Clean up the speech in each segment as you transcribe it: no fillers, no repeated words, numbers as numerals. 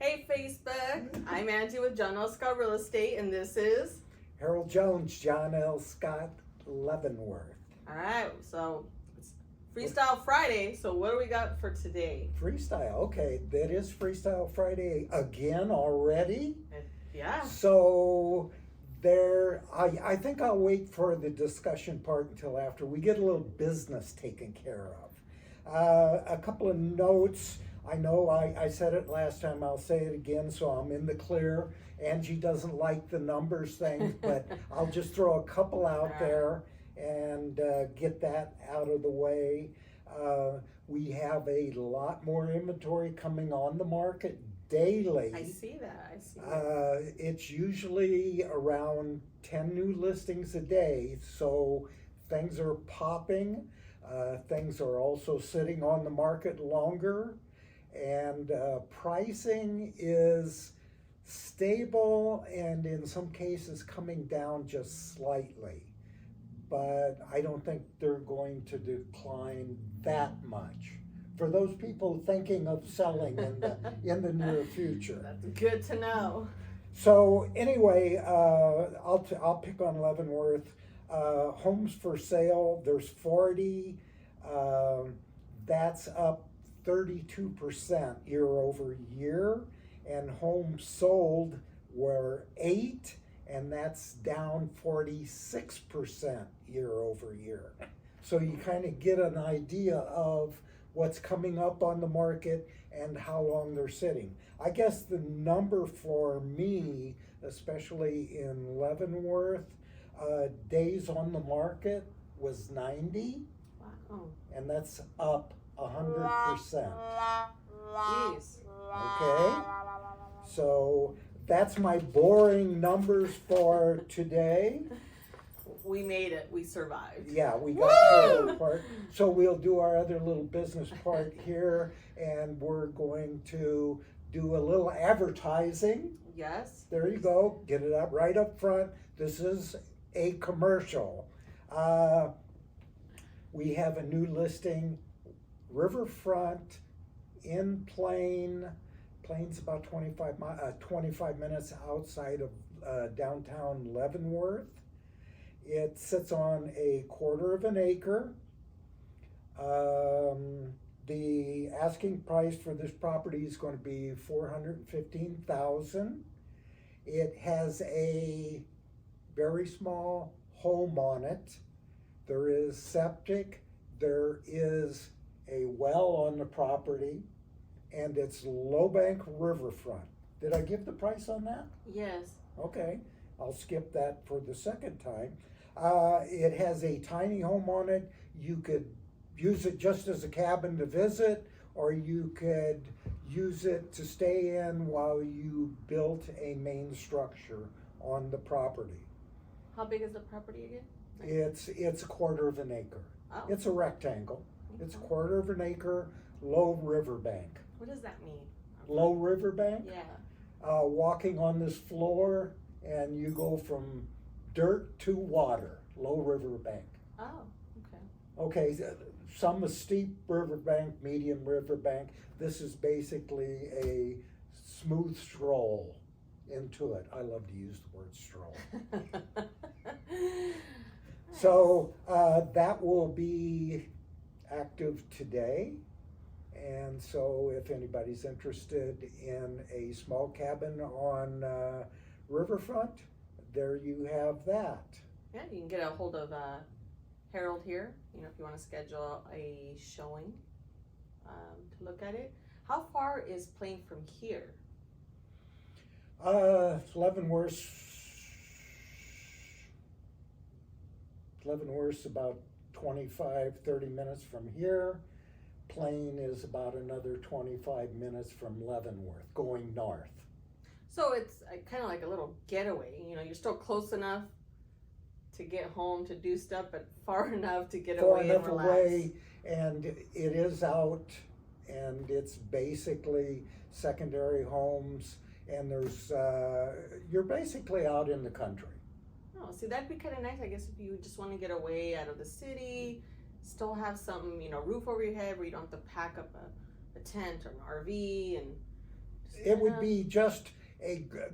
Hey Facebook, I'm Angie with John L. Scott Real Estate, and this is Harold Jones, John L. Scott, Leavenworth. alright, so it's Freestyle Friday, so what do we got for today? Freestyle, okay, that is Freestyle Friday again already. Yeah. So I think I'll wait for the discussion part until after we get a little business taken care of. A couple of notes. I know I said it last time, I'll say it again, so I'm in the clear. Angie doesn't like the numbers thing, but I'll just throw a couple out there and get that out of the way. We have a lot more inventory coming on the market daily. I see that. It's usually around 10 new listings a day, so things are popping. Things are also sitting on the market longer. And pricing is stable and in some cases coming down just slightly. But I don't think they're going to decline that much for those people thinking of selling in the near future. That's good to know. So anyway, I'll pick on Leavenworth. Homes for sale, there's 40. That's up 32% year over year, and homes sold were 8, and that's down 46% year over year. So you kind of get an idea of what's coming up on the market and how long they're sitting. I guess the number for me, especially in Leavenworth, days on the market was 90, Wow. and that's up 100%. Jeez. Okay? So that's my boring numbers for today. We made it. We survived. Yeah, we got through that part. So we'll do our other little business part here, and we're going to do a little advertising. Yes. There you go. Get it up right up front. This is a commercial. We have a new listing, Riverfront in Plain. Plain's about 25 minutes outside of downtown Leavenworth. It sits on a 1/4 of an acre. The asking price for this property is going to be $415,000. It has a very small home on it. There is septic. There is a well on the property, and it's Low Bank Riverfront. Did I give the price on that? Yes. Okay, I'll skip that for the second time. It has a tiny home on it. You could use it just as a cabin to visit, or you could use it to stay in while you built a main structure on the property. How big is the property again? It's a 1/4 of an acre. Oh. It's a rectangle. It's a 1/4 of an acre, low riverbank. What does that mean? Low riverbank? Yeah. Walking on this floor and you go from dirt to water, low riverbank. Oh, okay. Okay, some a steep riverbank, medium riverbank. This is basically a smooth stroll into it. I love to use the word stroll. So that will be active today. And so if anybody's interested in a small cabin on Riverfront, there you have that. Yeah, you can get a hold of Harold here, if you want to schedule a showing to look at it. How far is Plain from here? Leavenworth's about 25-30 minutes from here. Plain is about another 25 minutes from Leavenworth, going north. So it's kind of like a little getaway. You're still close enough to get home to do stuff, but far enough to get away and relax. Away, and it is out, and it's basically secondary homes, and there's you're basically out in the country. Oh, see, that'd be kind of nice, I guess, if you just want to get away out of the city, still have some, roof over your head where you don't have to pack up a tent or an RV and It would be just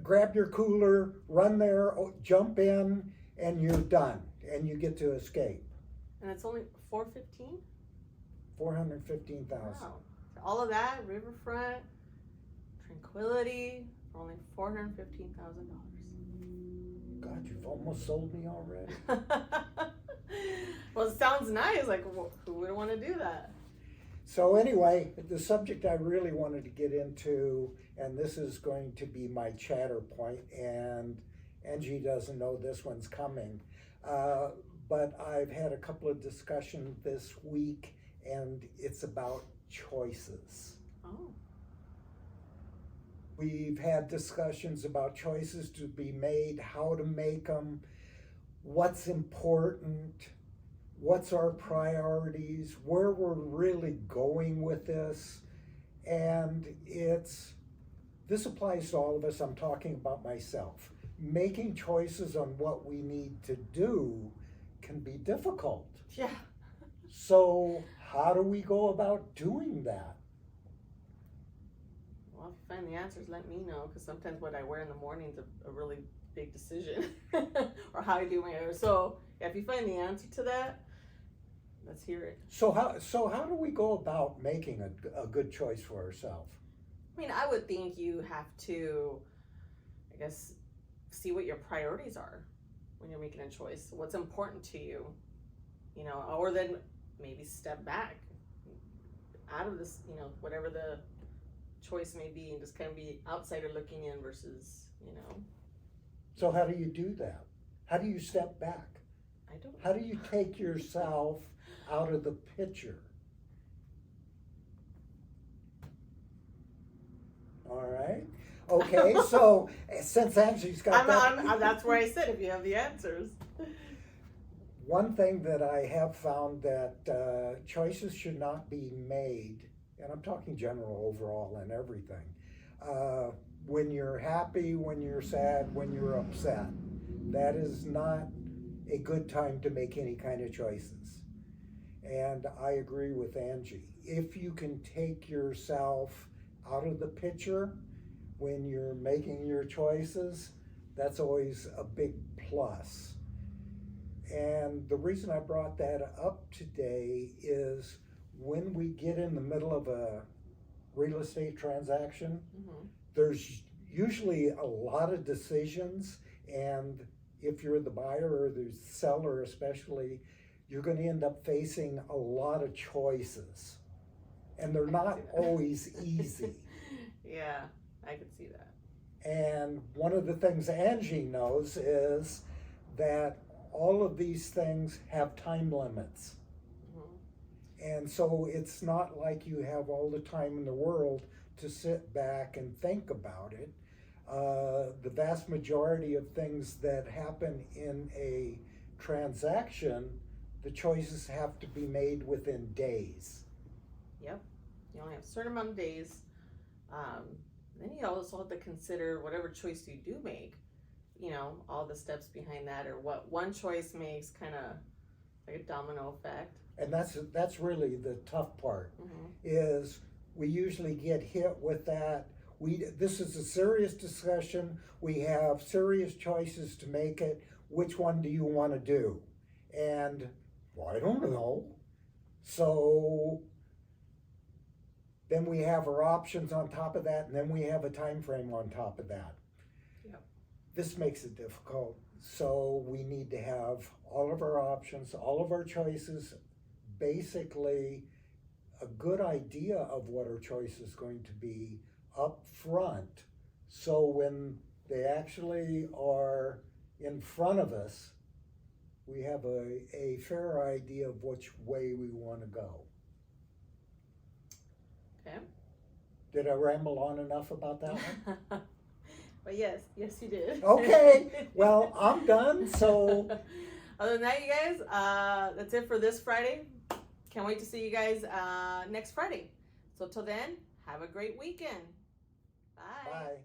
grab your cooler, run there, jump in, and you're done, and you get to escape. And it's only $415? 415,000. Wow. All of that, riverfront, tranquility, for only $415,000. God, you've almost sold me already. Well, it sounds nice. Like, who would want to do that? So anyway, the subject I really wanted to get into, and this is going to be my chatter point, and Angie doesn't know this one's coming, but I've had a couple of discussions this week, and it's about choices. Oh. We've had discussions about choices to be made, how to make them, what's important, what's our priorities, where we're really going with this. And this applies to all of us. I'm talking about myself. Making choices on what we need to do can be difficult. Yeah. So how do we go about doing that? Well, if you find the answers, let me know, because sometimes what I wear in the morning is a really big decision, or how I do my hair. So yeah, if you find the answer to that, let's hear it. So how do we go about making a good choice for ourselves? I mean, I would think you have to, I guess, see what your priorities are when you're making a choice. What's important to you, you know, or then maybe step back out of this, you know, whatever the choice may be, and just kind of be outsider looking in versus, you know. So how do you do that? How do you step back? I don't. How do you take yourself out of the picture? All right. Okay, so since Angie's got that's where I said if you have the answers. One thing that I have found that choices should not be made, and I'm talking general overall and everything, when you're happy, when you're sad, when you're upset. That is not a good time to make any kind of choices. And I agree with Angie. If you can take yourself out of the picture when you're making your choices, that's always a big plus. And the reason I brought that up today is when we get in the middle of a real estate transaction, Mm-hmm. there's usually a lot of decisions, and if you're the buyer or the seller especially, you're going to end up facing a lot of choices, and they're not always easy. Yeah, I could see that. And one of the things Angie knows is that all of these things have time limits. Mm-hmm. And so it's not like you have all the time in the world to sit back and think about it. The vast majority of things that happen in a transaction, the choices have to be made within days. Yep. You only have a certain amount of days. Then you also have to consider whatever choice you do make, you know, all the steps behind that, or what one choice makes, kind of like a domino effect. And that's really the tough part, Mm-hmm. is we usually get hit with that. This is a serious discussion. We have serious choices to make it. Which one do you want to do? And, well, I don't know. So then we have our options on top of that, and then we have a time frame on top of that. Yep. This makes it difficult. So we need to have all of our options, all of our choices, basically a good idea of what our choice is going to be up front, so when they actually are in front of us, we have a fair idea of which way we want to go. Okay. Did I ramble on enough about that one? But yes, you did. Okay, well, I'm done, so. Other than that, you guys, that's it for this Friday. Can't wait to see you guys next Friday. So till then, have a great weekend. Bye. Bye.